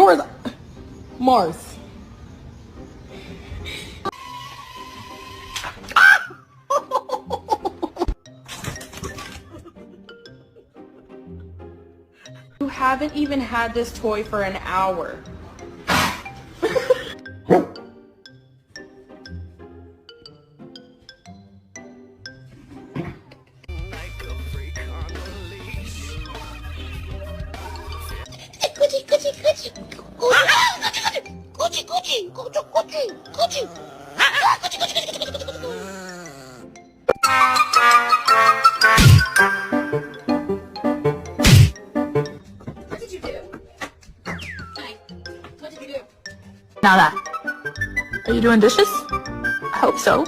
Mars. Mars. You haven't even had this toy for an hour. Gucci, Gucci, Gucci, Gucci, Gucci, Gucci, Gucci, Gucci, Gucci, Gucci, Gucci. What did you do? What did you do? Nala, are you doing dishes? I hope so.